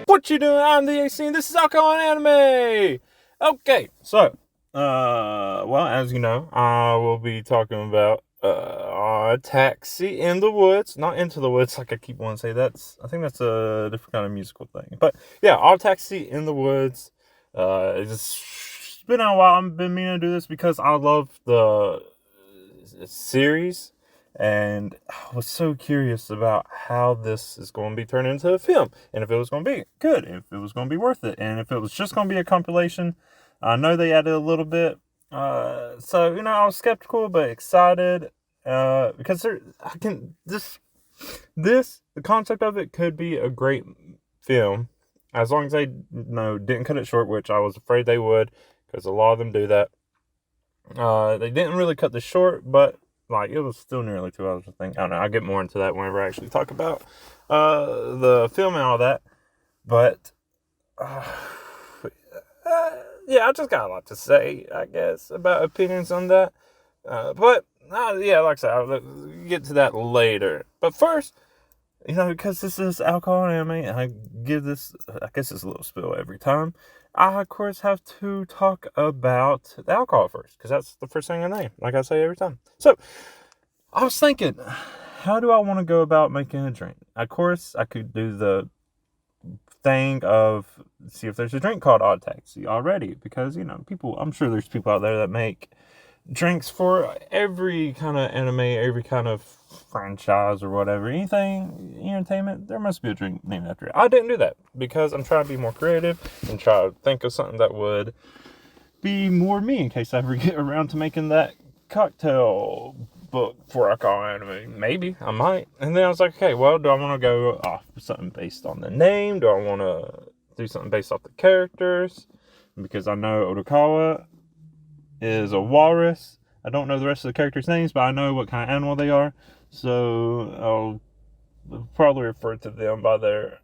What you doing? I'm the AC, and this is alcoholandanime. Okay, so, well, as you know, I will be talking about taxi in the woods, not into the woods, like I keep wanting to say. I think that's a different kind of musical thing. But yeah, all taxi in the woods. It's been a while. I've been meaning to do this because I love the series. And I was so curious about how this is going to be turned into a film. And if it was going to be good. If it was going to be worth it. And if it was just going to be a compilation. I know they added a little bit. So, I was skeptical but excited. Because the concept of it could be a great film. As long as they, didn't cut it short, which I was afraid they would. Because a lot of them do that. They didn't really cut this short, but it was still nearly 2 hours, I think. I don't know. I'll get more into that whenever I actually talk about the film and all that. But yeah, I just got a lot to say, I guess, about opinions on that. But yeah, like I said, I'll get to that later. But first, because this is alcohol anime, I give this, I guess it's a little spill every time. I, of course, have to talk about the alcohol first, because that's the first thing I name, like I say every time. So, I was thinking, how do I want to go about making a drink? Of course, I could do the thing of see if there's a drink called oddtaxi already, because, I'm sure there's people out there that make drinks for every kind of anime, every kind of franchise or whatever, anything entertainment, there must be a drink named after it. I didn't do that because I'm trying to be more creative and try to think of something that would be more me in case I ever get around to making that cocktail book for alcohol anime. Maybe I might. And then I was like, okay, well, do I want to go off something based on the name? Do I want to do something based off the characters? Because I know Otokawa is a walrus. I don't know the rest of the characters' names, but I know what kind of animal they are. So I'll probably refer to them by their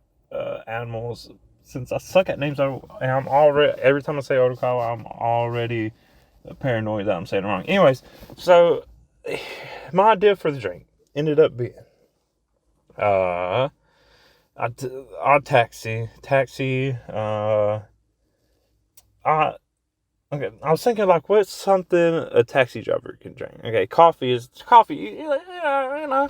animals. Since I suck at names, I'm already, every time I say Otokawa, I'm already paranoid that I'm saying it wrong. Anyways, so my idea for the drink ended up being taxi. Okay, I was thinking what's something a taxi driver can drink? Okay, coffee is coffee. And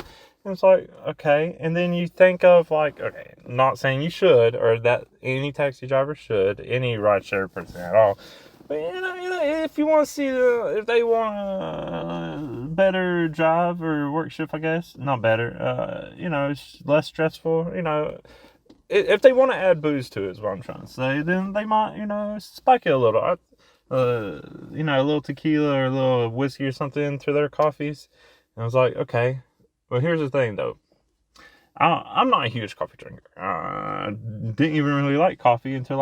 it's like, okay. And then you think of okay, not saying you should or that any taxi driver should, any rideshare person at all. But if you want to see if they want a better drive or work shift, I guess not better. It's less stressful. If they want to add booze to it, is what I'm trying to say. Then they might, spike it a little. A little tequila or a little whiskey or something to their coffees. And I was like, okay. Well, here's the thing, though. I'm not a huge coffee drinker. I didn't even really like coffee until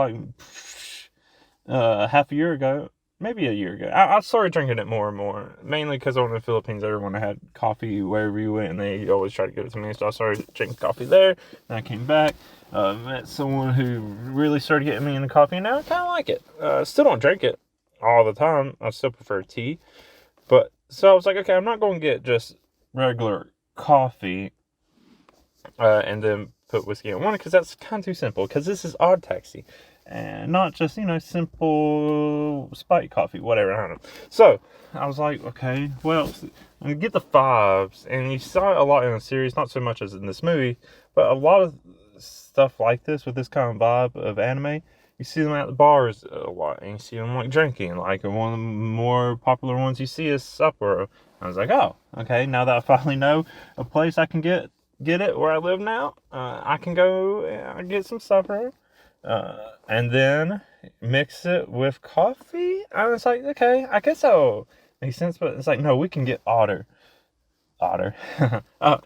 half a year ago. Maybe a year ago. I started drinking it more and more. Mainly because over in the Philippines, everyone had coffee wherever you went. And they always tried to give it to me. So I started drinking coffee there. And I came back. Met someone who really started getting me into coffee. And now I kind of like it. Still don't drink it all the time. I still prefer tea. But so I was like, okay, I'm not going to get just regular coffee and then put whiskey in one because that's kind of too simple. Because this is oddtaxi and not just simple spike coffee, whatever. I don't know. So I was like, okay, well, I'm gonna get the fives, and you saw it a lot in the series, not so much as in this movie, but a lot of stuff like this with this kind of vibe of anime. You see them at the bars a lot, and you see them drinking. One of the more popular ones you see is Sapporo. I was like, oh, okay. Now that I finally know a place I can get it where I live now, I can go and get some Sapporo, and then mix it with coffee. I was like, okay, I guess that'll make sense. But it's like, no, we can get otter.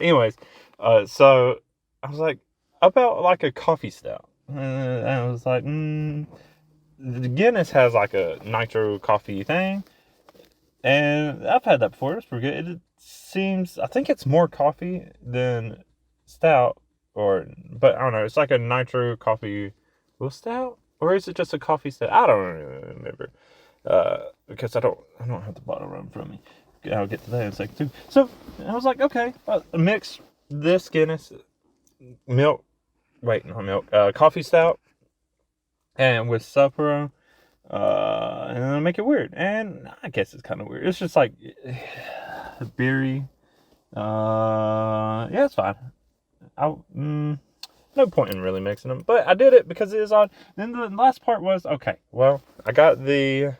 Anyways, so I was like, about a coffee stout. And I was like, the Guinness has a nitro coffee thing. And I've had that before. It's pretty good. It seems, I think it's more coffee than stout. But I don't know. It's like a nitro coffee stout? Or is it just a coffee stout? I don't really remember. Because I don't have the bottle right in front of me. I'll get to that in a second too. So I was like, okay, mix this Guinness milk. Wait, not milk. Coffee stout, and with Sapporo. And it'll make it weird. And I guess it's kind of weird. It's just like beery. Yeah, it's fine. No point in really mixing them. But I did it because it is odd. Then the last part was, okay, well, I got the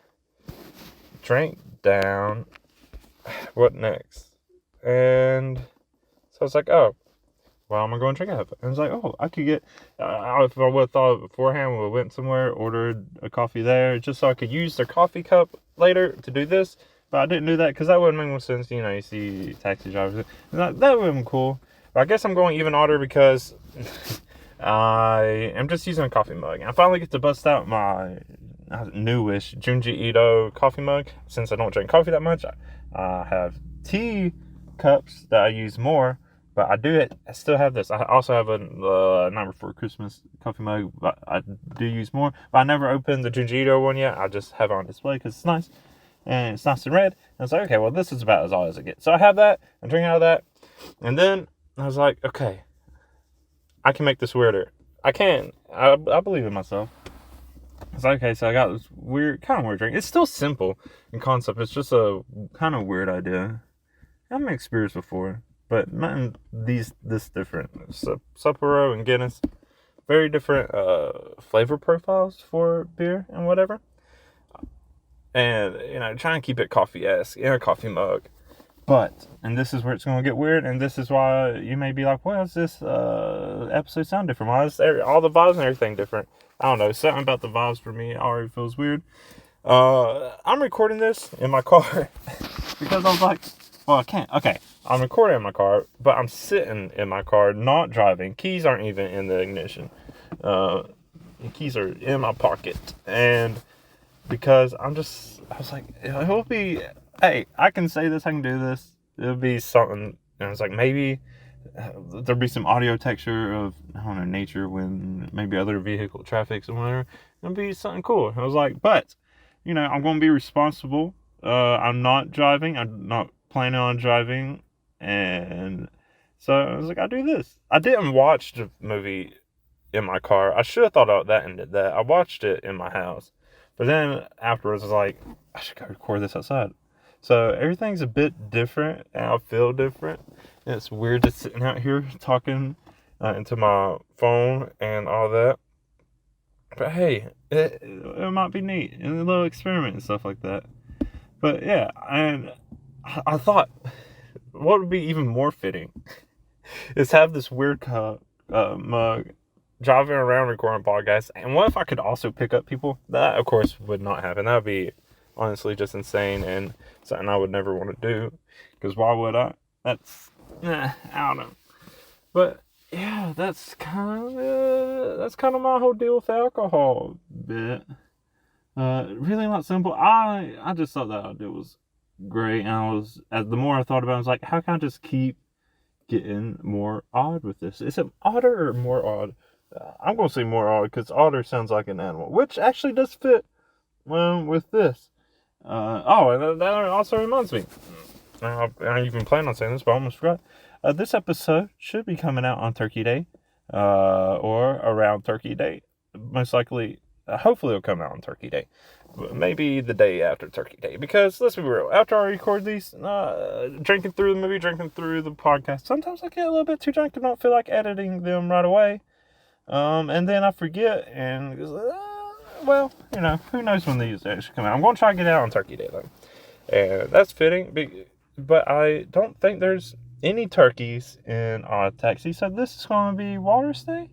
drink down. What next? And so I was like, oh, well, I'm going to go and drink it. And I was like, oh, I could get, if I would have thought beforehand, we would have went somewhere, ordered a coffee there, just so I could use their coffee cup later to do this. But I didn't do that because that wouldn't make more sense. You know, you see taxi drivers. That would have been cool. But I guess I'm going even odder because I am just using a coffee mug. I finally get to bust out my newish Junji Ito coffee mug. Since I don't drink coffee that much, I have tea cups that I use more. But I still have this. I also have a Night Before Christmas coffee mug, but I do use more. But I never opened the Junji Ito one yet. I just have it on display because it's nice. And it's nice and red. And I was like, okay, well, this is about as odd as it gets. So I have that. I'm drinking out of that. And then I was like, okay, I can make this weirder. I can. I believe in myself. It's like, okay, so I got this kind of weird drink. It's still simple in concept. It's just a kind of weird idea. I've made experience before, but not in this different. Sapporo and Guinness, very different flavor profiles for beer and whatever. And, trying to keep it coffee-esque in a coffee mug. But, and this is where it's going to get weird, and this is why you may be like, why does this episode sound different? Why is all the vibes and everything different? I don't know, something about the vibes for me already feels weird. I'm recording this in my car because I was like, well, I can't. Okay, I'm recording in my car, but I'm sitting in my car, not driving. Keys aren't even in the ignition. The keys are in my pocket, and because I was like, it'll be, hey, I can say this, I can do this. It'll be something, and I was like, maybe there'll be some audio texture of, I don't know, nature when maybe other vehicle traffics or whatever. It'll be something cool. I was like, but, I'm going to be responsible. I'm not driving. I'm not planning on driving. And so I was like, I'll do this. I didn't watch the movie in my car. I should have thought about that and did that. I watched it in my house. But then afterwards, I was like, I should go record this outside. So everything's a bit different, and I feel different. And it's weird just sitting out here talking into my phone and all that. But hey, it might be neat. And a little experiment and stuff like that. But yeah, and I thought, what would be even more fitting is have this weird mug driving around recording podcasts. And what if I could also pick up people? That, of course, would not happen. That would be honestly just insane and something I would never want to do. Because why would I? That's, I don't know. But yeah, that's kind of my whole deal with alcohol bit. Really not simple. I just thought that idea was great. And the more I thought about it, I was like, how can I just keep getting more odd with this? Is it odder or more odd? I'm going to say more odd because otter sounds like an animal, which actually does fit with this. And that also reminds me. I even planned on saying this, but I almost forgot. This episode should be coming out on Turkey Day, or around Turkey Day. Most likely, hopefully it'll come out on Turkey Day. Maybe the day after Turkey Day. Because, let's be real, after I record these, drinking through the movie, drinking through the podcast, sometimes I get a little bit too drunk and don't feel like editing them right away. And then I forget, and who knows when these actually come out. I'm going to try to get it out on Turkey Day, though. And that's fitting, but I don't think there's any turkeys in oddtaxi, so this is going to be Walrus Day?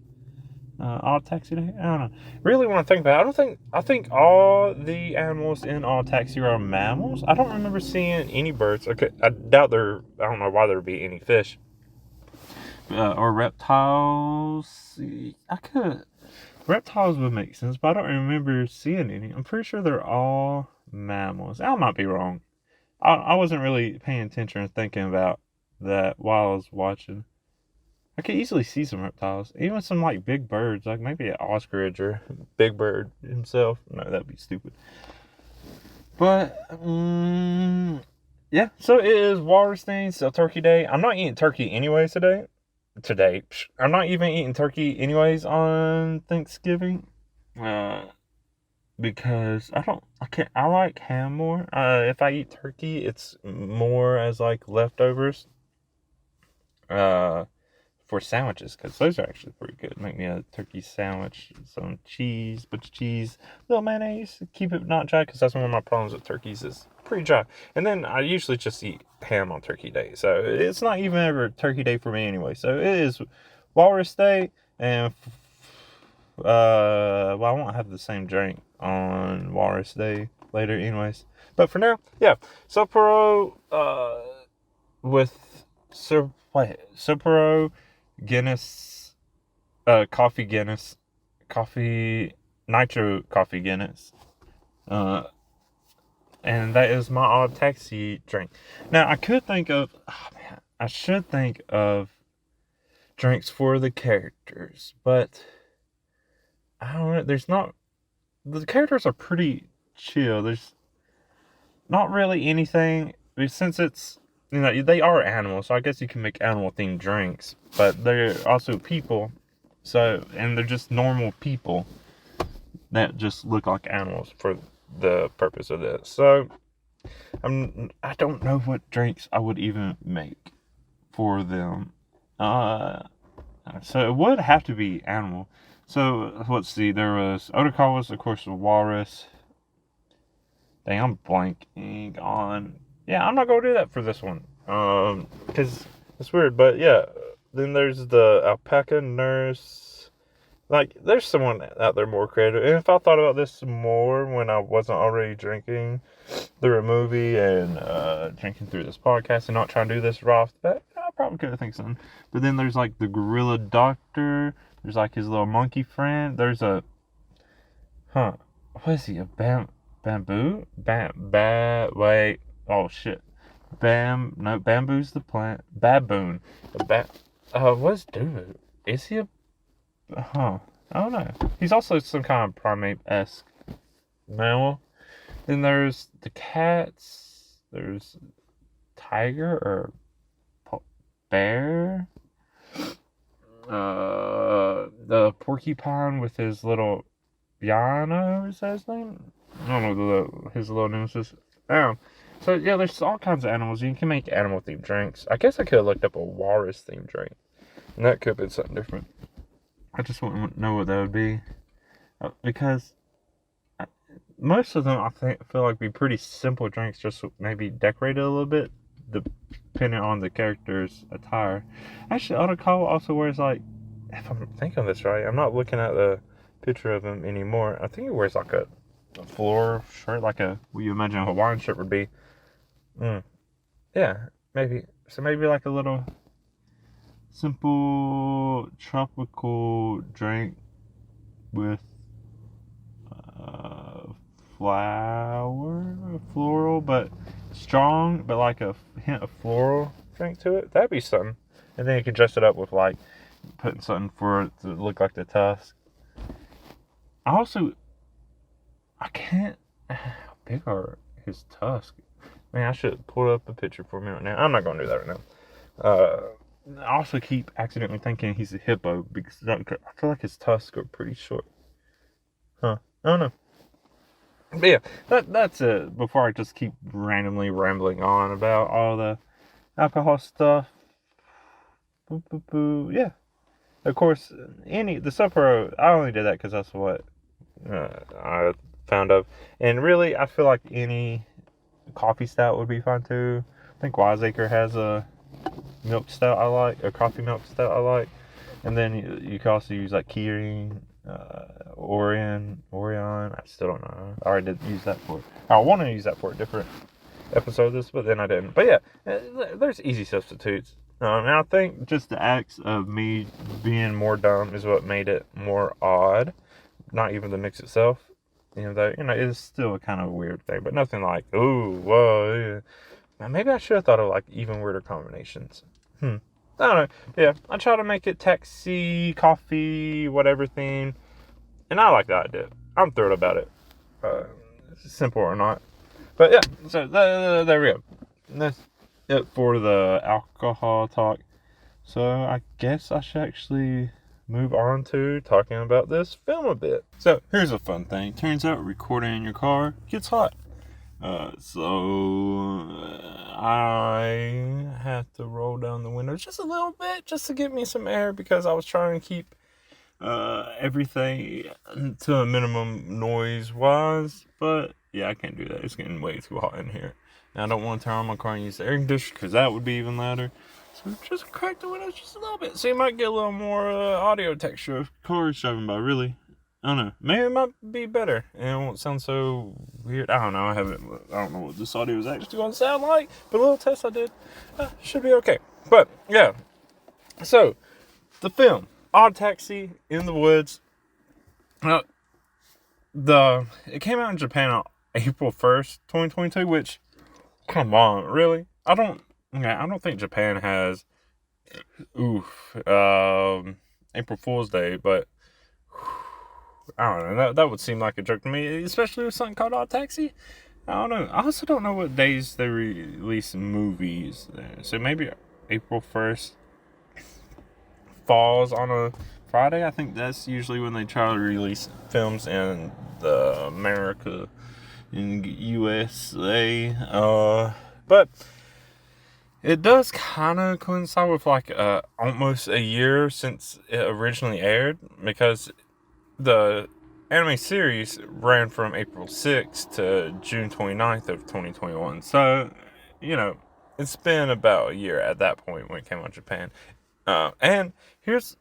Oddtaxi Day? I don't know. Really want to think about it. I think all the animals in oddtaxi are mammals. I don't remember seeing any birds. Okay, I doubt I don't know why there would be any fish. Or reptiles. Reptiles would make sense, but I don't remember seeing any. I'm pretty sure they're all mammals. I might be wrong. I wasn't really paying attention or thinking about that while I was watching. I could easily see some reptiles. Even some like big birds, like maybe an ostrich or Big Bird himself. No, that'd be stupid. But, yeah. So it is Walrus Day, so Turkey Day. I'm not eating turkey anyways today. today. I'm not even eating turkey anyways on Thanksgiving. Because I like ham more. If I eat turkey, it's more as like leftovers. Uh, for sandwiches, because those are actually pretty good. Make me a turkey sandwich, some cheese, bunch of cheese, little mayonnaise. Keep it not dry, because that's one of my problems with turkeys is pretty dry. And then I usually just eat ham on turkey day, so it's not even ever turkey day for me anyway. So it is walrus day, and well, I won't have the same drink on walrus day later anyways. But for now, yeah, Sapporo with Sapporo Guinness, coffee, Nitro coffee Guinness. And that is my oddtaxi drink. Now, I should think of drinks for the characters, but I don't know, the characters are pretty chill. There's not really anything, since it's, they are animals, so I guess you can make animal themed drinks, but they're also people, and they're just normal people that just look like animals for the purpose of this. So, I don't know what drinks I would even make for them. So it would have to be animal. So, let's see, there was, otaku was, of course, a walrus. Dang, I'm blanking on. Yeah, I'm not gonna do that for this one. Because it's weird. But yeah, then there's the alpaca nurse. Like, there's someone out there more creative. And if I thought about this more when I wasn't already drinking through a movie and drinking through this podcast and not trying to do this raw off the bat, I probably could have think something. But then there's like the gorilla doctor. There's like his little monkey friend. There's a what is he? A bamboo? Wait. Oh, shit. No, bamboo's the plant. Baboon. What's Dubu? Is he a, I don't know. He's also some kind of primate-esque mammal. Then there's the cats. There's tiger or bear. The porcupine with his little Piano, is that his name? I don't know his little nemesis. So yeah, there's all kinds of animals. You can make animal themed drinks. I guess I could have looked up a walrus themed drink, and that could have been something different. I just want to know what that would be, because most of them feel like be pretty simple drinks, just maybe decorated a little bit, depending on the character's attire. Actually, Otaku also wears, like, if I'm thinking of this right, I'm not looking at the picture of him anymore. I think he wears like a floor shirt, like what you imagine a Hawaiian shirt would be. Yeah, maybe. So maybe like a little simple tropical drink with floral, but strong, but like a hint of floral drink to it. That'd be something. And then you could dress it up with like putting something for it to look like the tusk. I can't. How big are his tusks? Man, I should pull up a picture for me right now. I'm not gonna do that right now. I also keep accidentally thinking he's a hippo because I feel like his tusks are pretty short. I don't know. But yeah, that's it. Before I just keep randomly rambling on about all the alcohol stuff. Yeah. Of course, the Sapporo, I only did that because that's what I found of. And really, I feel like any coffee stout would be fine too. I think Wiseacre has a milk stout I like, a coffee milk stout I like. And then you can also use like Kirin, Orion. I still don't know. I already did use that for it. I want to use that for a different episode of this, but then I didn't. But yeah, there's easy substitutes. And I think just the acts of me being more dumb is what made it more odd. Not even the mix itself. It's still a kind of weird thing, but nothing like, ooh, whoa. Yeah. Now, maybe I should have thought of like even weirder combinations. I don't know. Yeah, I try to make it taxi, coffee, whatever theme. And I like the idea. I'm thrilled about it. Simple or not. But yeah, so there we go. That's it for the alcohol talk. So I guess I should actually move on to talking about this film a bit. So here's a fun thing. Turns out recording in your car gets hot. I had to roll down the window just a little bit just to get me some air because I was trying to keep everything to a minimum noise wise. But yeah, I can't do that. It's getting way too hot in here. And I don't want to turn on my car and use the air conditioner because that would be even louder. So just crack the windows just a little bit. So you might get a little more audio texture of cars driving by, really. I don't know. Maybe it might be better. And it won't sound so weird. I don't know. I don't know what this audio is actually going to sound like. But a little test I did. Should be okay. But, yeah. So, the film. Odd Taxi in the Woods. It came out in Japan on April 1st, 2022. Which, come on. Really? I don't think Japan has April Fool's Day, but I don't know. That would seem like a joke to me, especially with something called Odd Taxi. I don't know. I also don't know what days they release movies. So maybe April 1st falls on a Friday. I think that's usually when they try to release films in in USA. But it does kind of coincide with like almost a year since it originally aired, because the anime series ran from April 6th to June 29th of 2021. So, it's been about a year at that point when it came out in Japan. And here's,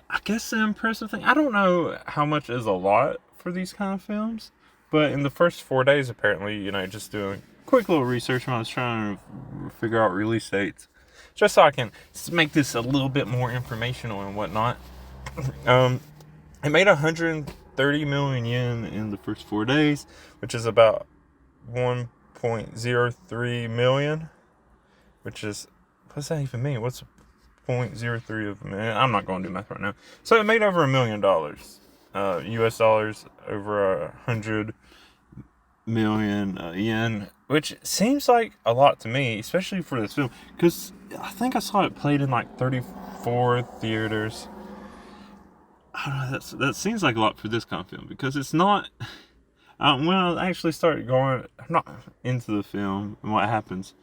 I guess, the impressive thing. I don't know how much is a lot for these kind of films, but in the first 4 days, apparently, just doing quick little research when I was trying to figure out release dates, just so I can make this a little bit more informational and whatnot. It made 130 million yen in the first 4 days, which is about 1.03 million, which is, what's that even mean? What's 0.03 of a million? I'm not going to do math right now. So it made over $1 million, US dollars, over 100 million yen, which seems like a lot to me, especially for this film, because I think I saw it played in like 34 theaters. I don't know, that seems like a lot for this kind of film, because it's not, when I actually start going, I'm not into the film and what happens,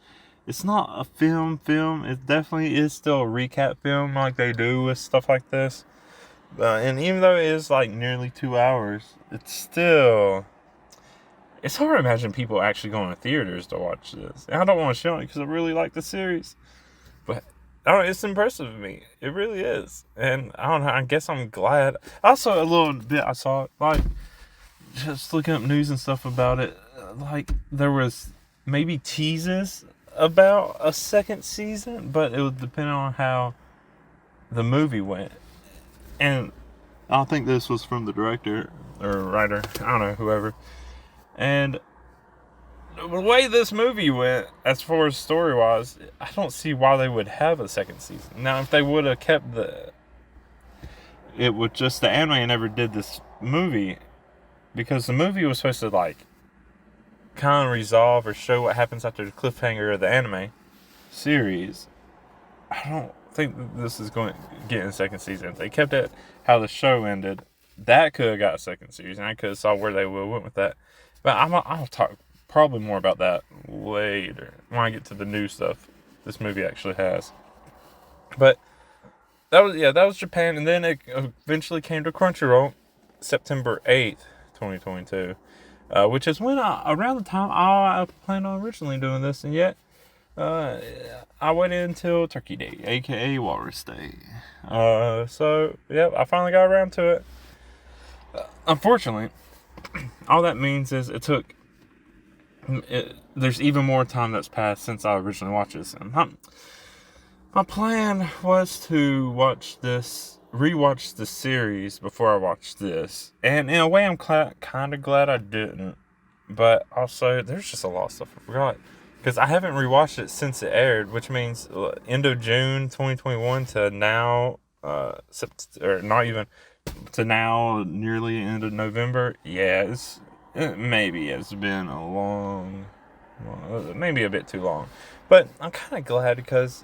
it's not a film, it definitely is still a recap film like they do with stuff like this, and even though it is like nearly 2 hours, it's hard to imagine people actually going to theaters to watch this, and I don't want to show it because I really like the series, but it's impressive to me. It really is. And I don't know, I guess I'm glad. Also, a little bit I saw, like, just looking up news and stuff about it, like, there was maybe teases about a second season, but it would depend on how the movie went. And I think this was from the director or writer, I don't know, whoever. And the way this movie went, as far as story-wise, I don't see why they would have a second season. Now, if they would have kept it with just the anime and never did this movie, because the movie was supposed to, like, kind of resolve or show what happens after the cliffhanger of the anime series, I don't think this is going to get a second season. If they kept it how the show ended, that could have got a second season. I could have saw where they went with that. But I'll talk probably more about that later when I get to the new stuff this movie actually has. But that was Japan, and then it eventually came to Crunchyroll, September 8th, 2022, which is when around the time I planned on originally doing this, and yet I waited until Turkey Day, aka Walrus Day. So I finally got around to it. Unfortunately, all that means is there's even more time that's passed since I originally watched this. And my plan was to rewatch the series before I watched this. And in a way, I'm kind of glad I didn't. But also, there's just a lot of stuff I forgot. Because I haven't rewatched it since it aired, which means end of June 2021 to now, or not even, to now nearly end of November. Yeah, maybe it's been maybe a bit too long. But I'm kind of glad, because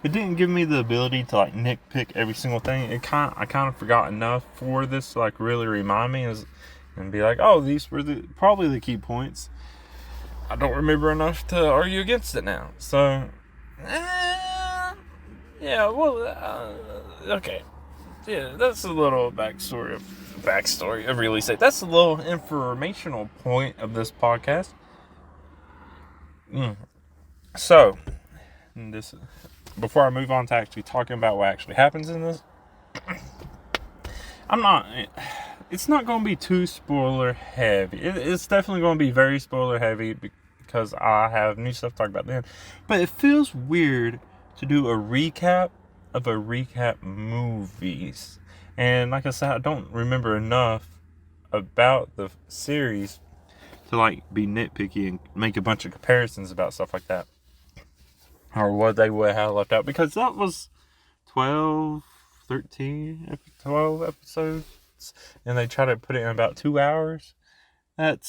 it didn't give me the ability to like nitpick every single thing. I kind of forgot enough for this to like really remind me and be like, oh, these were probably the key points. I don't remember enough to argue against it now. So, yeah, well, okay. Yeah, that's a little backstory of release date. That's a little informational point of this podcast. So, before I move on to actually talking about what actually happens in this, it's not going to be too spoiler heavy. It's definitely going to be very spoiler heavy because I have new stuff to talk about then. But it feels weird to do a recap of a recap movies. And like I said, I don't remember enough about the series to like be nitpicky and make a bunch of comparisons about stuff like that. Or what they would have left out. Because that was 12 episodes. And they try to put it in about 2 hours. About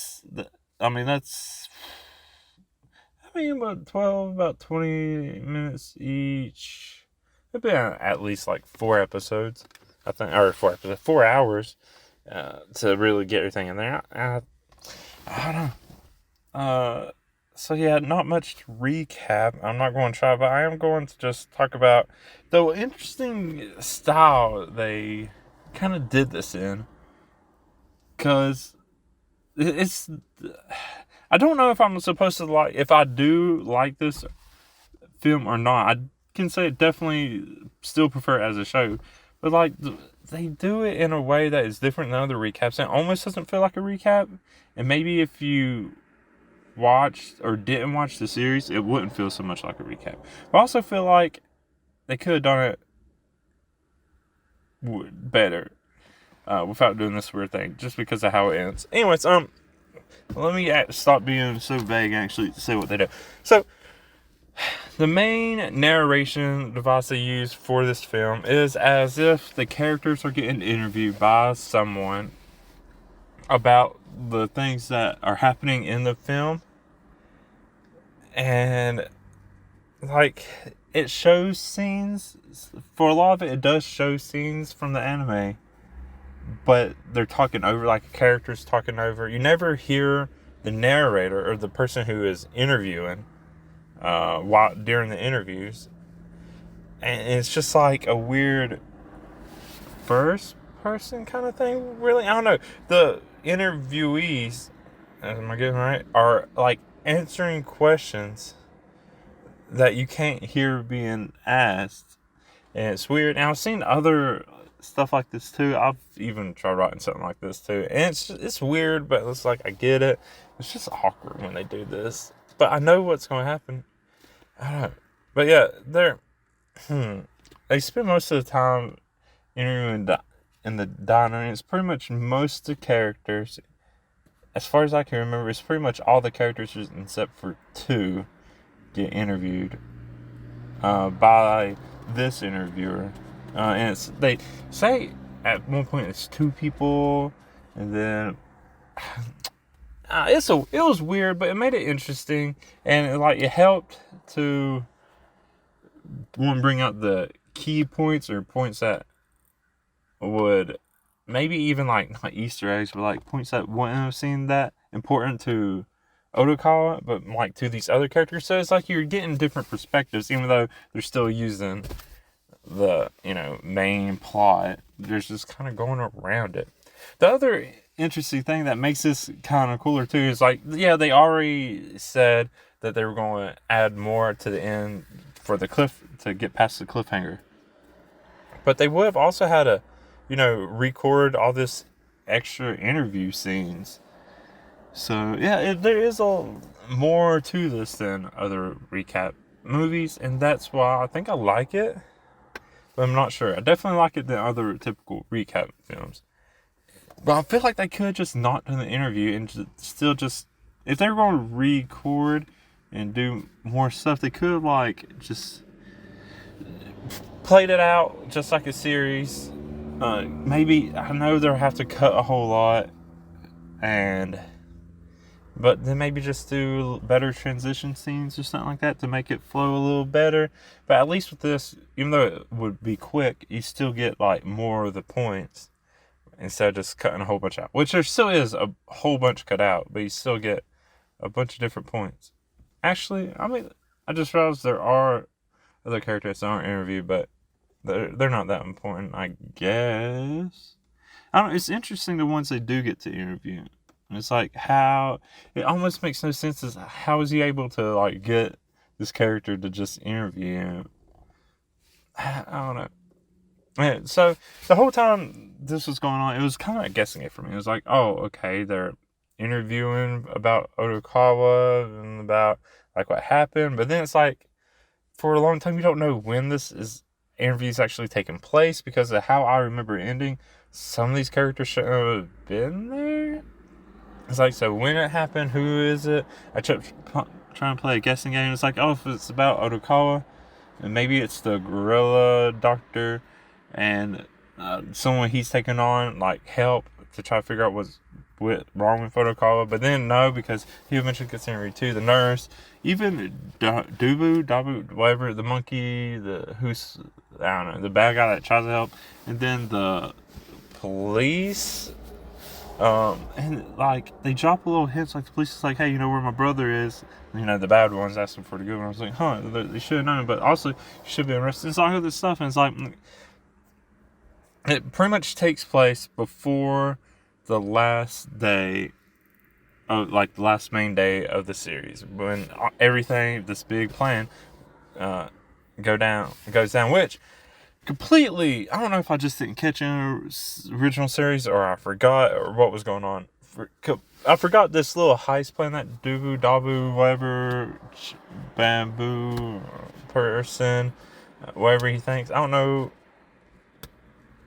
20 minutes each. It'd be at least like 4 episodes. I think, or 4 hours to really get everything in there. I don't know. So yeah, not much to recap. I'm not going to try, but I am going to just talk about the interesting style they kind of did this in. Because I don't know if I'm supposed to like, if I do like this film or not. I can say it definitely still prefer it as a show. But like, they do it in a way that is different than other recaps. It almost doesn't feel like a recap. And maybe if you watched or didn't watch the series, it wouldn't feel so much like a recap. But I also feel like they could have done it better without doing this weird thing, just because of how it ends. Anyways, let me stop being so vague and actually say what they do. So, the main narration device they use for this film is as if the characters are getting interviewed by someone about the things that are happening in the film. And, like, it shows scenes. For a lot of it does show scenes from the anime. But they're talking over, like, characters talking over. You never hear the narrator or the person who is interviewing during the interviews. And it's just like a weird first person kind of thing, really. I don't know. The interviewees, am I getting right, are like answering questions that you can't hear being asked. And it's weird. And I've seen other stuff like this too. I've even tried writing something like this too. And it's weird, but it's like, I get it. It's just awkward when they do this. But I know what's going to happen. I don't know. But yeah, they spend most of the time interviewing in the diner, and it's pretty much most of the characters. As far as I can remember, it's pretty much all the characters except for 2 get interviewed by this interviewer. And they say at one point it's 2 people, and then it was weird, but it made it interesting, and it helped to bring out the key points or points that would maybe even like not Easter eggs, but like points that wouldn't have seemed that important to Otokawa, but like to these other characters. So it's like you're getting different perspectives, even though they're still using the main plot. There's just kind of going around it. The other interesting thing that makes this kind of cooler too is like, yeah, they already said that they were going to add more to the end for the to get past the cliffhanger, but they would have also had to record all this extra interview scenes. So yeah, there is more to this than other recap movies, and that's why I think I like it. But I'm not sure. I definitely like it than other typical recap films. But I feel like they could just not do the interview and if they were going to record and do more stuff, they could have just played it out just like a series. Maybe, I know they'll have to cut a whole lot, and But then maybe just do better transition scenes or something like that to make it flow a little better. But at least with this, even though it would be quick, you still get like more of the points instead of just cutting a whole bunch out. Which there still is a whole bunch cut out, but you still get a bunch of different points. Actually, I mean, I just realized there are other characters that aren't interviewed, but they're not that important, I guess. I don't know, it's interesting the ones they do get to interview. It's like how it almost makes no sense. Is how is he able to like get this character to just interview him? I don't know. Yeah, so the whole time this was going on, it was kind of guessing it for me. It was like, oh, okay, they're interviewing about Otokawa and about like what happened, but then it's like for a long time you don't know when this is interviews actually taking place because of how I remember it ending. Some of these characters shouldn't have been there. It's like, so when it happened, who is it? I kept trying to play a guessing game. It's like, oh, if it's about Otokawa, and maybe it's the gorilla doctor and someone he's taking on, like, help to try to figure out what's wrong with Otokawa. But then, no, because he eventually gets interviewed too. The nurse, even Dabu, whatever, the monkey, who's, I don't know, the bad guy that tries to help, and then the police. And like they drop a little hints, like the police is like, hey, you know where my brother is? You know, the bad ones asking for the good one. I was like, huh, they should have known, but also you should be arrested. It's all this stuff, and it's like it pretty much takes place before the last day of like the last main day of the series when everything, this big plan, goes down, which completely, I don't know if I just didn't catch in the original series or I forgot or what was going on. I forgot this little heist plan that Dabu, whatever, bamboo person, whatever he thinks. I don't know.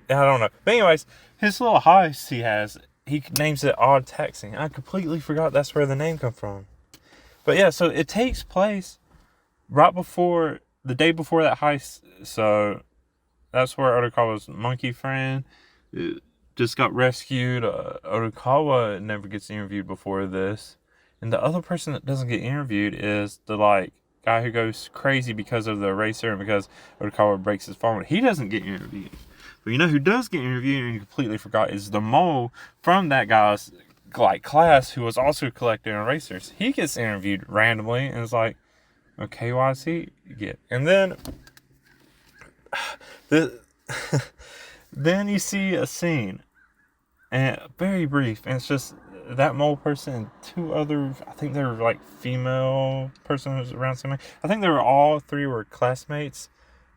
But anyways, his little heist he names it oddtaxi. I completely forgot that's where the name comes from. But yeah, so it takes place right before, the day before that heist, so that's where Otokawa's monkey friend just got rescued. Otokawa never gets interviewed before this. And the other person that doesn't get interviewed is the like guy who goes crazy because of the eraser and because Otokawa breaks his phone. He doesn't get interviewed. But you know who does get interviewed and you completely forgot is the mole from that guy's like class who was also collecting erasers. He gets interviewed randomly and is like, okay, why does he get? And then then you see a scene, and very brief, and it's just that mole person and two other, I think they were like female person who's around something. I think they were all three were classmates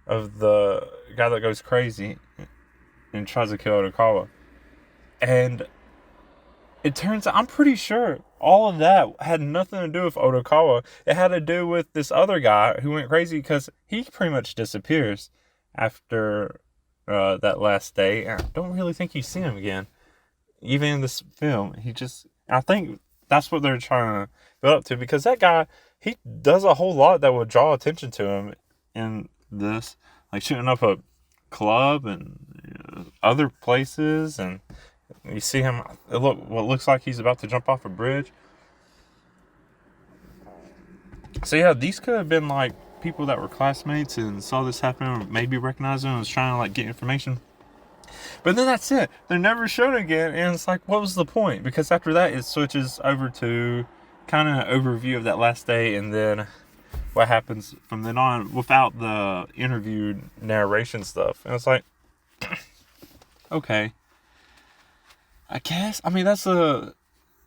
of the guy that goes crazy and tries to kill Otokawa. And it turns out, I'm pretty sure all of that had nothing to do with Otokawa. It had to do with this other guy who went crazy because he pretty much disappears after that last day. And I don't really think you see him again. Even in this film, I think that's what they're trying to build up to, because that guy, he does a whole lot that would draw attention to him in this, like shooting up a club and other places, and you see him, what looks like he's about to jump off a bridge. So yeah, these could have been like people that were classmates and saw this happen, or maybe recognized him and was trying to like get information. But then that's it. They're never shown again, and it's like, what was the point? Because after that, it switches over to kind of an overview of that last day, and then what happens from then on without the interview narration stuff. And it's like, okay, I guess. I mean, it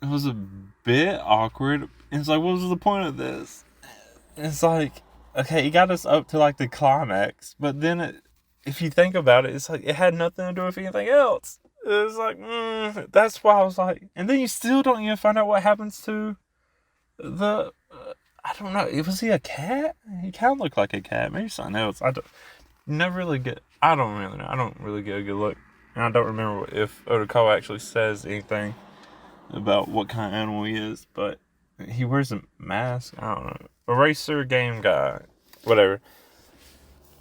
was a bit awkward. And it's like, what was the point of this? And it's like, okay, it got us up to like the climax, but then if you think about it, it's like it had nothing to do with anything else. It's like, that's why I was like, and then you still don't even find out what happens to the, I don't know, was he a cat? He kind of looked like a cat, maybe something else. I don't really get a good look. And I don't remember if Otokawa actually says anything about what kind of animal he is, but he wears a mask. I don't know. Eraser game guy. Whatever.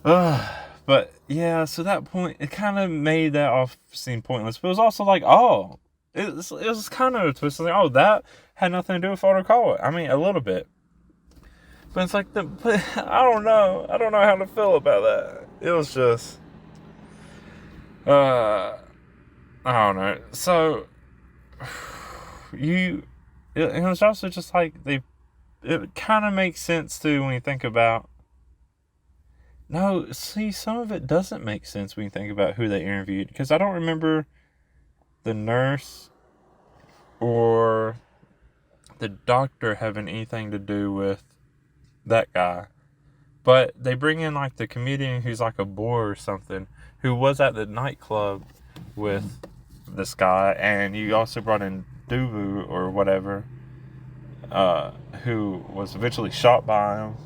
But yeah, so that point, it kind of made that off scene pointless. But it was also like, oh, it was kind of a twist. Like, oh, that had nothing to do with Otokawa. I mean, a little bit. But it's like, but I don't know. I don't know how to feel about that. It was just, I don't know. So, it was also just like, it kind of makes sense too when you think about, no, see, some of it doesn't make sense when you think about who they interviewed. Because I don't remember the nurse or the doctor having anything to do with that guy. But they bring in like the comedian who's like a bore or something, who was at the nightclub with this guy. And you also brought in Dubu or whatever, who was eventually shot by him.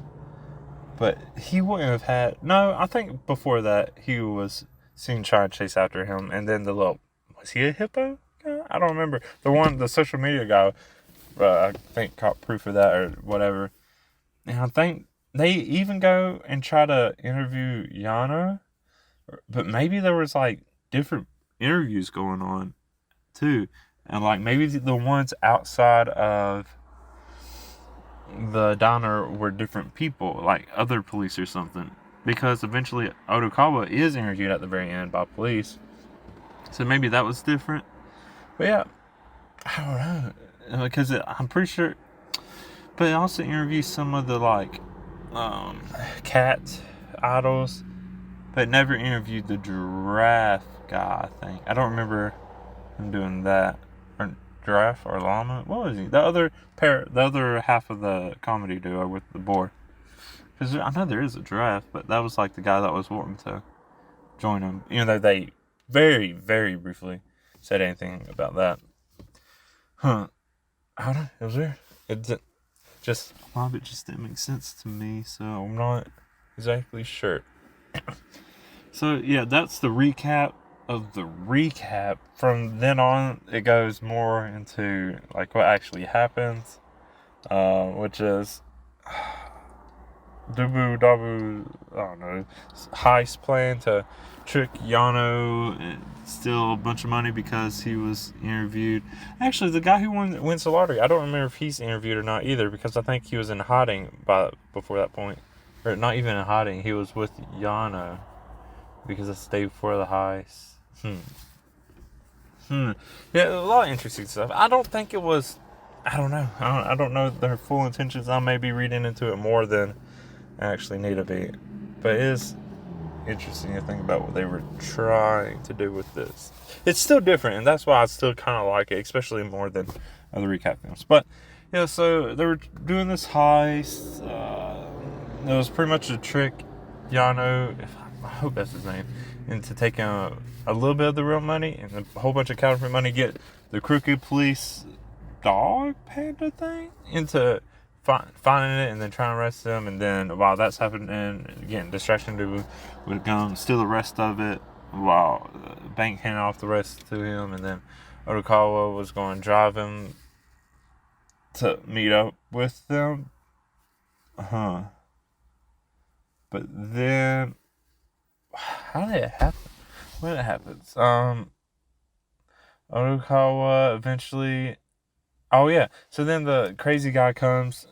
But he wouldn't have had... No, I think before that, he was seen trying to chase after him. And then the little... Was he a hippo guy? I don't remember. The social media guy, I think, caught proof of that or whatever. And I think they even go and try to interview Yano. But maybe there was, like, different interviews going on, too. And, like, maybe the ones outside of the diner were different people, like other police or something. Because eventually Otokawa is interviewed at the very end by police. So maybe that was different. But yeah, I don't know. Because I'm pretty sure... But it also interviews some of the, like, cat idols. But never interviewed the giraffe guy, I think. I don't remember him doing that. Or giraffe or llama? What was he? The other half of the comedy duo with the boar. Because I know there is a giraffe, but that was like the guy that was wanting to join him. Even though they very, very briefly said anything about that. I don't know. It was weird. A lot of it just didn't make sense to me, so I'm not exactly sure. So, yeah, that's the recap of the recap. From then on, it goes more into, like, what actually happens, which is Dubu Dabu, I don't know, heist plan to trick Yano and steal a bunch of money because he was interviewed. Actually, the guy who wins the lottery, I don't remember if he's interviewed or not either, because I think he was in hiding before that point. Or not even in hiding, he was with Yano, because it's the day before the heist. Yeah, a lot of interesting stuff. I don't think it was... I don't know. I don't know their full intentions. I may be reading into it more than I actually need to be. But it is interesting to think about what they were trying to do with this. It's still different, and that's why I still kind of like it, especially more than other recap films. But, yeah, so they were doing this heist. It was pretty much a trick Yano, I hope that's his name, into taking a little bit of the real money and a whole bunch of counterfeit money, get the crooked police dog panda thing into finding it and then trying to arrest them. And then while that's happening, again, distraction dude would come steal the rest of it while the bank handed off the rest to him. And then Otokawa was going to drive him to meet up with them. But then, how did it happen? When it happens, Otokawa eventually... Oh, yeah. So then the crazy guy comes,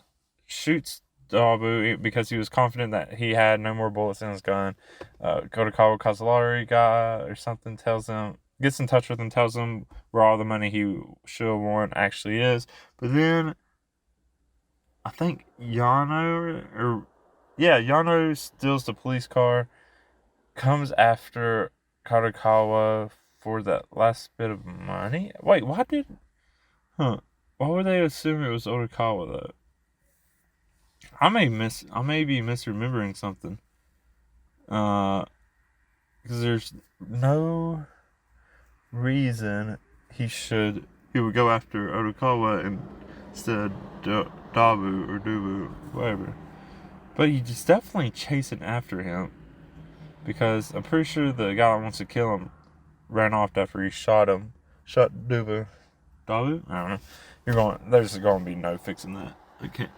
shoots Dabu because he was confident that he had no more bullets in his gun. Otokawa calls the lottery guy or something, gets in touch with him, tells him where all the money he should have won actually is. But then, I think Yano steals the police car, comes after Otokawa for that last bit of money. Wait, why would they assume it was Otokawa though? I may be misremembering something. Because there's no reason he would go after Otokawa instead of Dabu or Dubu, whatever. But he's definitely chasing after him, because I'm pretty sure the guy that wants to kill him ran off after he shot Dubu. Dabu? I don't know. There's going to be no fixing that. Okay.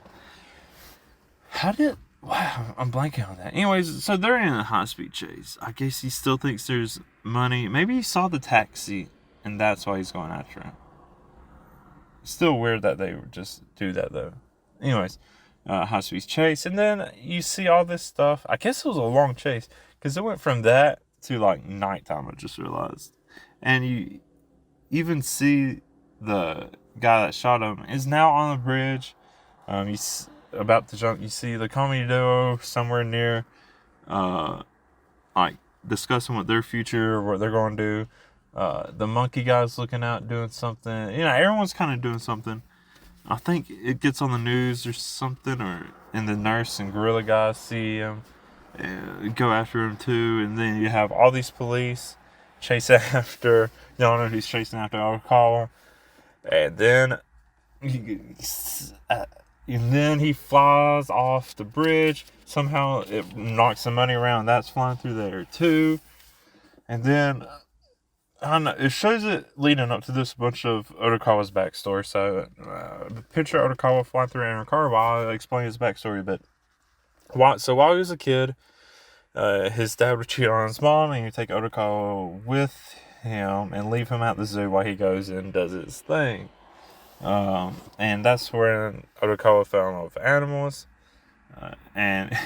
Wow, I'm blanking on that. Anyways, so they're in a high-speed chase. I guess he still thinks there's money. Maybe he saw the taxi, and that's why he's going after him. Still weird that they would just do that, though. Anyways, high-speed chase. And then you see all this stuff. I guess it was a long chase, because it went from that to, like, nighttime, I just realized. And you even see the guy that shot him is now on the bridge. He's about to jump. You see the comedy duo somewhere near, like, discussing what their future, what they're going to do. The monkey guy's looking out, doing something. You know, everyone's kind of doing something. I think it gets on the news or something, and the nurse and gorilla guys see him, go after him too, and then you have all these police chase after, you don't know who's chasing after Arakawa, and then he flies off the bridge. Somehow it knocks some money around. That's flying through there too, and then I don't know. It shows it leading up to this bunch of Otokawa's backstory. So, picture Otokawa flying through in a car while I explain his backstory a bit. While he was a kid, his dad would cheat on his mom, and he'd take Otokawa with him and leave him at the zoo while he goes and does his thing. And that's when Otokawa fell in love with animals. And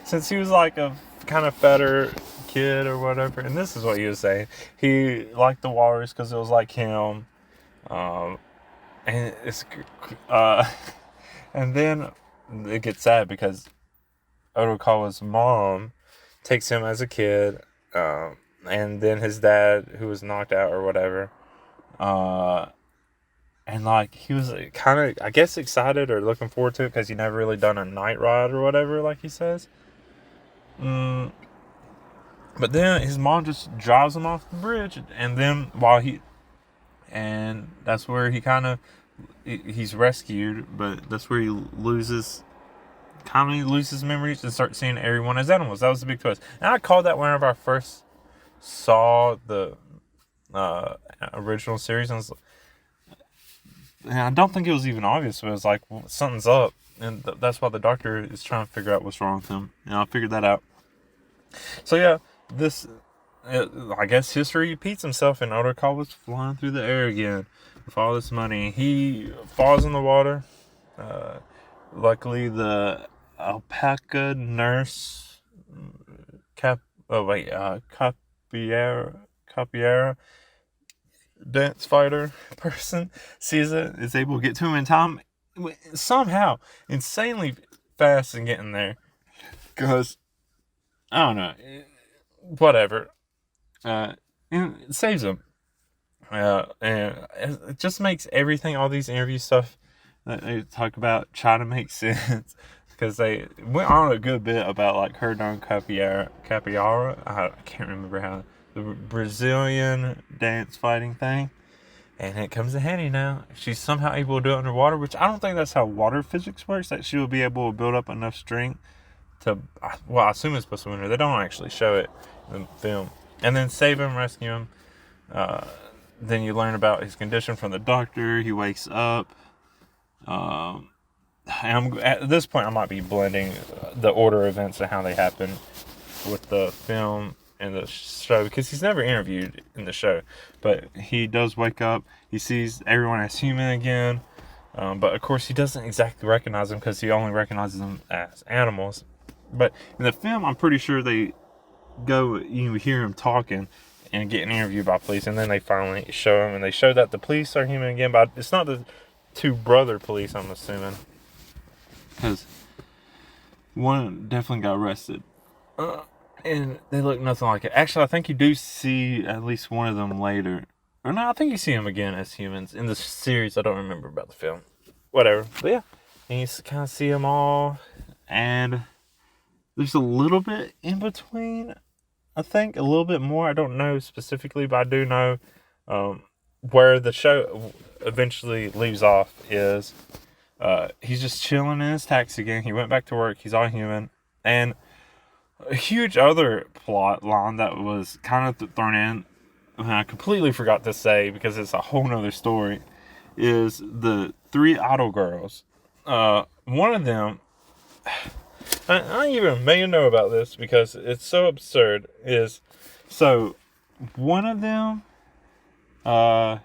since he was like a kind of fatter kid or whatever, and this is what he was saying, he liked the walrus because it was like him, and it's and then it gets sad because Otokawa's mom takes him as a kid, and then his dad, who was knocked out or whatever, and like he was kind of, I guess, excited or looking forward to it because he never really done a night ride or whatever, like he says. But then his mom just drives him off the bridge, and then and that's where he's rescued, but that's where he loses memories and starts seeing everyone as animals. That was the big twist. And I called that whenever I first saw the original series, and I don't think it was even obvious, but it was like, well, something's up, and that's why the doctor is trying to figure out what's wrong with him. And I figured that out. So yeah, I guess history repeats himself, and Otokawa's flying through the air again with all this money. He falls in the water. Luckily, the alpaca nurse, Capiera dance fighter person sees it, is able to get to him in time, somehow insanely fast in getting there, because I don't know, whatever, and it saves him, and it just makes everything, all these interview stuff that they talk about, try to make sense, because they went on a good bit about like her knowing Capiera, I can't remember how, the Brazilian dance fighting thing, and it comes in handy now. She's somehow able to do it underwater, which I don't think that's how water physics works, that she will be able to build up enough strength to, well, I assume it's supposed to win her. They don't actually show it in the film. And then save him, rescue him. Then you learn about his condition from the doctor. He wakes up. And at this point, I might be blending the order of events and how they happen with the film and the show, because he's never interviewed in the show. But he does wake up. He sees everyone as human again. But of course, he doesn't exactly recognize them because he only recognizes them as animals. But in the film, I'm pretty sure they go, you hear him talking and getting interviewed by police, and then they finally show him, and they show that the police are human again, but it's not the two brother police, I'm assuming, because one definitely got arrested, and they look nothing like it. Actually, I think you do see at least one of them later, or no, I think you see them again as humans in the series. I don't remember about the film, whatever, but yeah, and you kind of see them all, and there's a little bit in between, I think, a little bit more. I don't know specifically, but I do know where the show eventually leaves off is he's just chilling in his taxi again. He went back to work. He's all human. And a huge other plot line that was kind of thrown in, and I completely forgot to say because it's a whole nother story, is the 3 idol girls. One of them, I don't even may know about this because it's so absurd, so one of them, the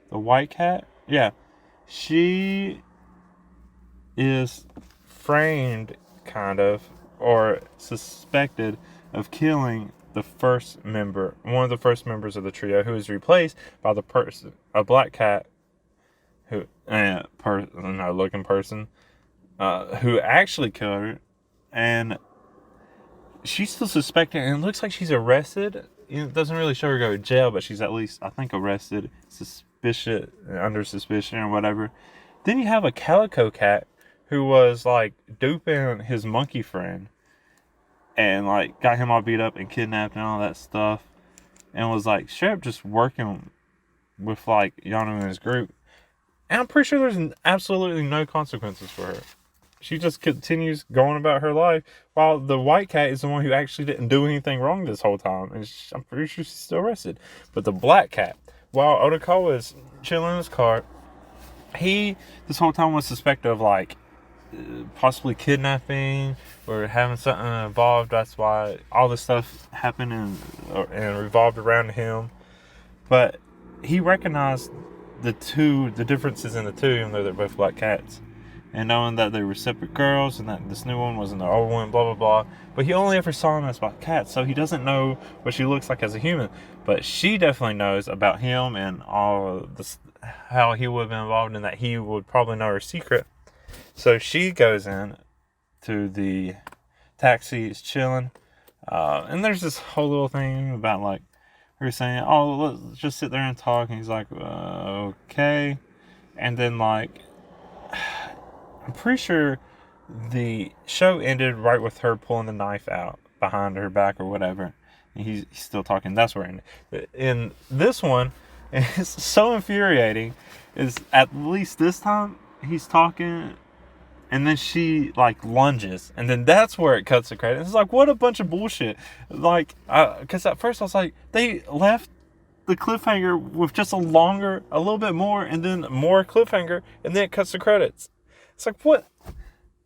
white cat, yeah, she is framed, kind of, or suspected of killing one of the first members of the trio, who is replaced by a black cat, looking person, who actually killed her, and she's still suspected, and it looks like she's arrested. It doesn't really show her go to jail, but she's at least, I think, arrested, under suspicion or whatever. Then you have a calico cat who was like duping his monkey friend, and like got him all beat up and kidnapped and all that stuff, and was like straight up just working with like Yano and his group. And I'm pretty sure there's absolutely no consequences for her. She just continues going about her life, while the white cat is the one who actually didn't do anything wrong this whole time, and I'm pretty sure she's still arrested. But the black cat, while Otokawa is chilling in his car, this whole time was suspected of like possibly kidnapping or having something involved. That's why all this stuff happened and revolved around him. But he recognized the differences in the two, even though they're both black cats. And knowing that they were separate girls and that this new one wasn't the old one, blah, blah, blah. But he only ever saw them as black cats, so he doesn't know what she looks like as a human. But she definitely knows about him and all this, how he would have been involved, and that he would probably know her secret. So she goes in to the taxi, is chilling. And there's this whole little thing about like her saying, oh, let's just sit there and talk. And he's like, okay. And then like, I'm pretty sure the show ended right with her pulling the knife out behind her back or whatever. And he's still talking. That's where it ended. In this one, it's so infuriating, is at least this time he's talking, and then she like lunges, and then that's where it cuts the credit. It's like, what a bunch of bullshit. Like, because at first I was like, they left the cliffhanger with just a little bit more, and then more cliffhanger, and then it cuts the credits. It's like, what?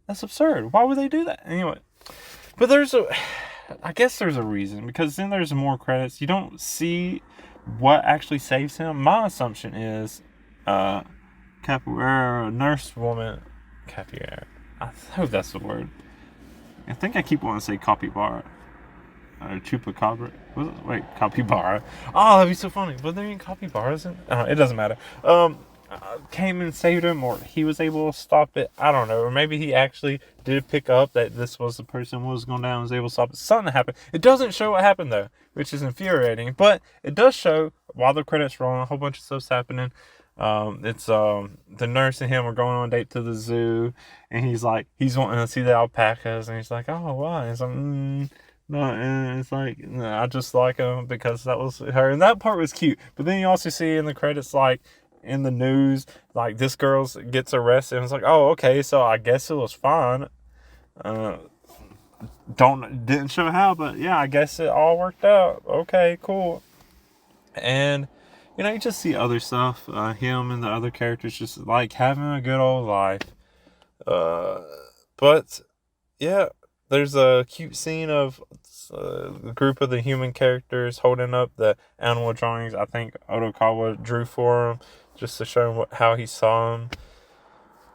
That's absurd. Why would they do that? Anyway. But I guess there's a reason, because then there's more credits. You don't see what actually saves him. My assumption is, Capoeira, nurse woman, Capoeira. I hope that's the word. I think I keep wanting to say capybara. Or chupacabra. Wait, capybara. Oh, that'd be so funny. But there ain't capybaras in it. It doesn't matter. Came and saved him, or he was able to stop it. I don't know. Or maybe he actually did pick up that this was the person who was going down and was able to stop it. Something happened. It doesn't show what happened, though, which is infuriating. But it does show, while the credits roll, a whole bunch of stuff's happening. It's the nurse and him are going on a date to the zoo, and he's wanting to see the alpacas, and he's like, oh, wow. And it's like, no, and it's like, no, I just like him because that was her. And that part was cute. But then you also see in the credits, like, in the news, like, this girl gets arrested, and it's like, oh, okay, so I guess it was fine. Didn't show how, but yeah, I guess it all worked out. Okay, cool. And, you just see other stuff, him and the other characters just, like, having a good old life. But, yeah, there's a cute scene of a group of the human characters holding up the animal drawings I think Otokawa drew for him, just to show him how he saw him.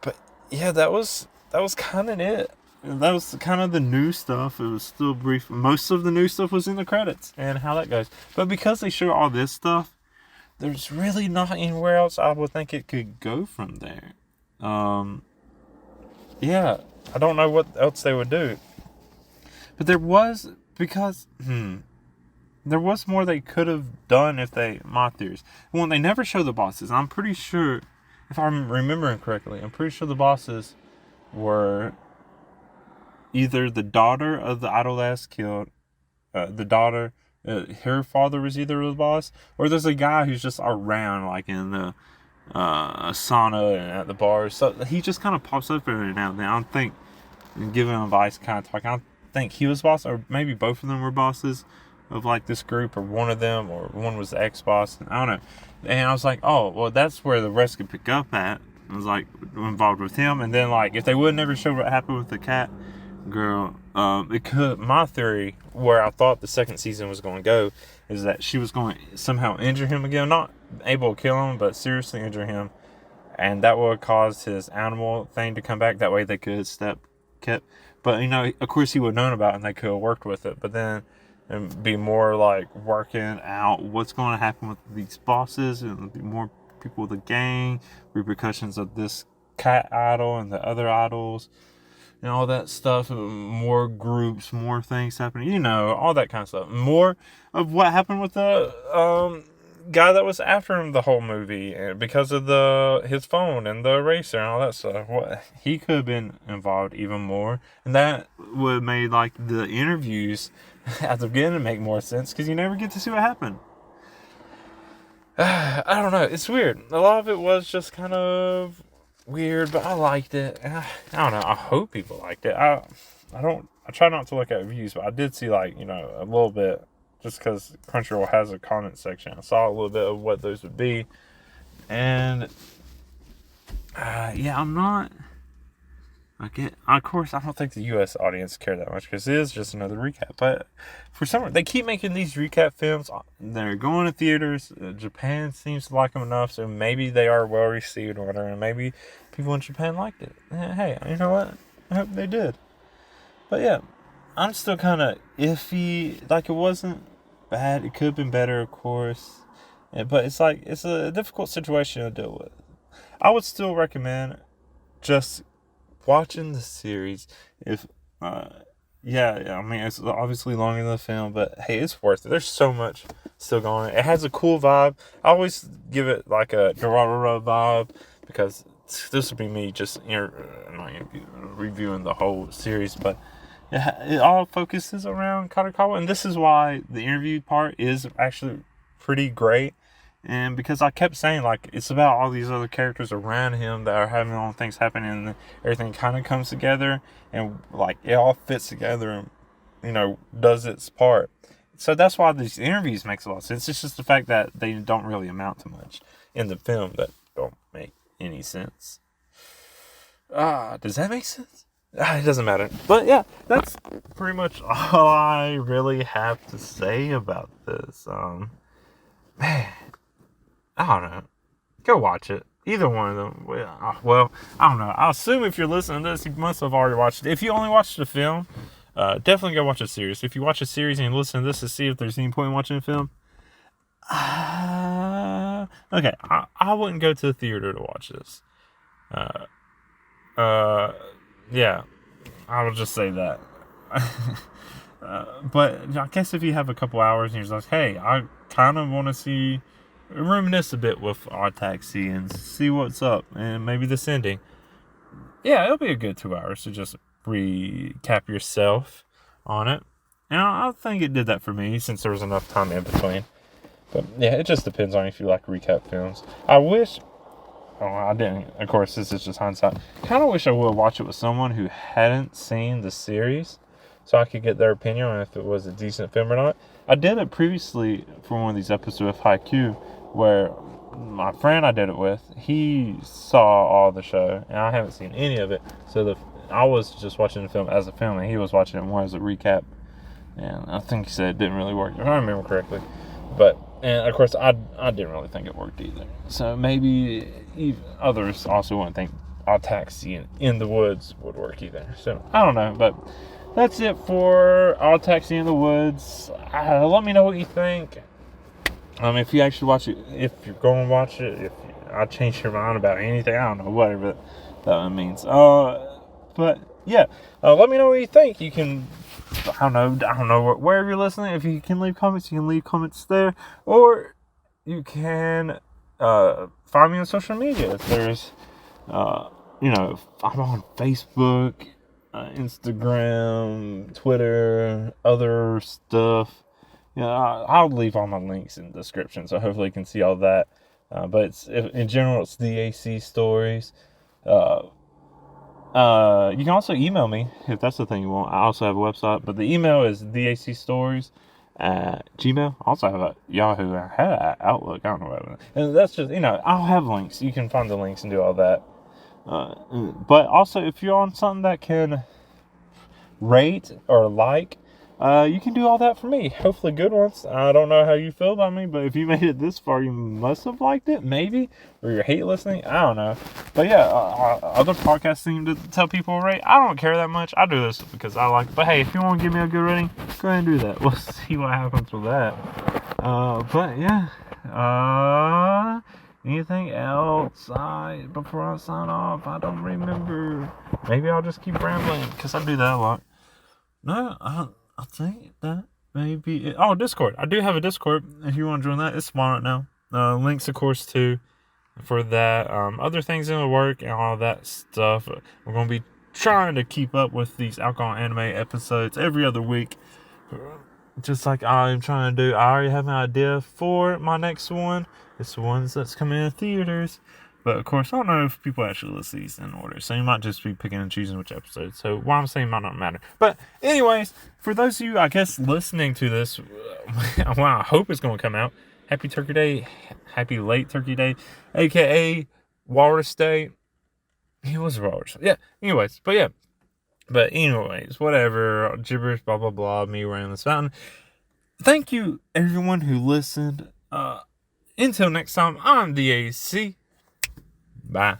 But yeah, that was kind of it. That was kind of the new stuff. It was still brief. Most of the new stuff was in the credits and how that goes. But because they show all this stuff, there's really not anywhere else I would think it could go from there. Yeah, I don't know what else they would do. But there was, because, there was more they could have done my theories. Well, they never show the bosses. I'm pretty sure, if I'm remembering correctly, I'm pretty sure the bosses were either the daughter of the idol that's killed, the daughter, her father was either the boss, or there's a guy who's just around, like in the sauna and at the bars. So he just kind of pops up every now and then. I don't think, and giving advice, kind of talking, I don't think he was boss, or maybe both of them were bosses of like this group, or one of them, or one was the ex-boss, and I don't know. And I was like, oh, well, that's where the rest could pick up at. I was like involved with him, and then like if they would never show what happened with the cat girl, it could. My theory, where I thought the second season was going to go, is that she was going to somehow injure him again, not able to kill him, but seriously injure him, and that would cause his animal thing to come back. That way they could kept. But, of course he would have known about it and they could have worked with it. But then it'd be more like working out what's going to happen with these bosses, and be more people with the gang, repercussions of this cat idol and the other idols, and all that stuff. More groups, more things happening, all that kind of stuff. More of what happened with the guy that was after him the whole movie, and because of his phone and the eraser and all that stuff. He could have been involved even more, and that would have made like the interviews at the beginning make more sense, because you never get to see what happened. I don't know, it's weird. A lot of it was just kind of weird, but I liked it. I don't know, I hope people liked it. I try not to look at reviews, but I did see like, a little bit, just because Crunchyroll has a comment section. I saw a little bit of what those would be. And, I'm not... Of course, I don't think the U.S. audience care that much, because it is just another recap. But for some reason, they keep making these recap films. They're going to theaters. Japan seems to like them enough, so maybe they are well received or whatever. And maybe people in Japan liked it. Hey, you know what? I hope they did. But yeah, I'm still kind of iffy. Like, it wasn't bad. It could have been better, of course. But it's like, it's a difficult situation to deal with. I would still recommend just watching the series. If it's obviously longer than the film, but hey, it's worth it. There's so much still going on. It has a cool vibe. I always give it like a Dororo vibe, because this would be me just reviewing the whole series, but it all focuses around Kadokawa, and this is why the interview part is actually pretty great. And because I kept saying, like, it's about all these other characters around him that are having all things happen, and everything kind of comes together, and, like, it all fits together and, does its part. So that's why these interviews makes a lot of sense. It's just the fact that they don't really amount to much in the film that don't make any sense. Does that make sense? It doesn't matter. But, yeah, that's pretty much all I really have to say about this. Man, I don't know. Go watch it. Either one of them. Well, I don't know. I assume if you're listening to this, you must have already watched it. If you only watched the film, definitely go watch a series. If you watch a series and you listen to this to see if there's any point in watching a film, okay, I wouldn't go to the theater to watch this. Yeah, I will just say that. But I guess if you have a couple hours and you're like, hey, I kind of want to reminisce a bit with oddtaxi and see what's up, and maybe this ending. Yeah, it'll be a good 2 hours to just recap yourself on it. And I think it did that for me, since there was enough time in between. But yeah, it just depends on if you like recap films. I didn't. Of course, this is just hindsight. Kind of wish I would watch it with someone who hadn't seen the series, so I could get their opinion on if it was a decent film or not. I did it previously for one of these episodes of Haikyuu, where my friend I did it with, he saw all the show, and I haven't seen any of it. So I was just watching the film as a film, and he was watching it more as a recap. And I think he said it didn't really work, if I remember correctly. And of course, I didn't really think it worked either. So maybe others also wouldn't think oddtaxi and In the Woods would work either. So I don't know, but that's it for oddtaxi in the Woods. Let me know what you think. If you actually watch it, if you're going to watch it, if I change your mind about anything, I don't know, whatever that means. But yeah, let me know what you think. You can, I don't know, wherever you're listening. If you can leave comments, you can leave comments there, or you can find me on social media. There's, I'm on Facebook, Instagram, Twitter, other stuff. I'll leave all my links in the description, so hopefully you can see all that. But in general, it's the AC Stories. You can also email me if that's the thing you want. I also have a website, but the email is theacstories@gmail. I also have a Yahoo. I had an Outlook. I don't know what. And that's just, I'll have links. You can find the links and do all that. But also, if you're on something that can rate or like, you can do all that for me. Hopefully good ones. I don't know how you feel about me, but if you made it this far, you must have liked it, maybe, or you hate listening. I don't know. But yeah, other podcasts seem to tell people to rate. I don't care that much. I do this because I like it. But hey, if you want to give me a good rating, go ahead and do that. We'll see what happens with that. But yeah. Anything else? Before I sign off, I don't remember. Maybe I'll just keep rambling because I do that a lot. No, I think that may be it. Oh, Discord. I do have a Discord. If you want to join that, it's small right now. Links, of course, too, for that. Other things in the work and all that stuff. We're going to be trying to keep up with these alcohol anime episodes every other week. Just like I'm trying to do. I already have an idea for my next one. It's the ones that's coming in theaters. But, of course, I don't know if people actually list these in order. So you might just be picking and choosing which episode. So what I'm saying might not matter. But anyways, for those of you, I guess, listening to this, well, I hope it's going to come out. Happy Turkey Day. Happy late Turkey Day. A.K.A. Walrus Day. It was Walrus. Yeah. Anyways. But anyways, whatever. Gibberish, blah, blah, blah. Me around this fountain. Thank you, everyone who listened. Until next time, I'm the AC. Bye.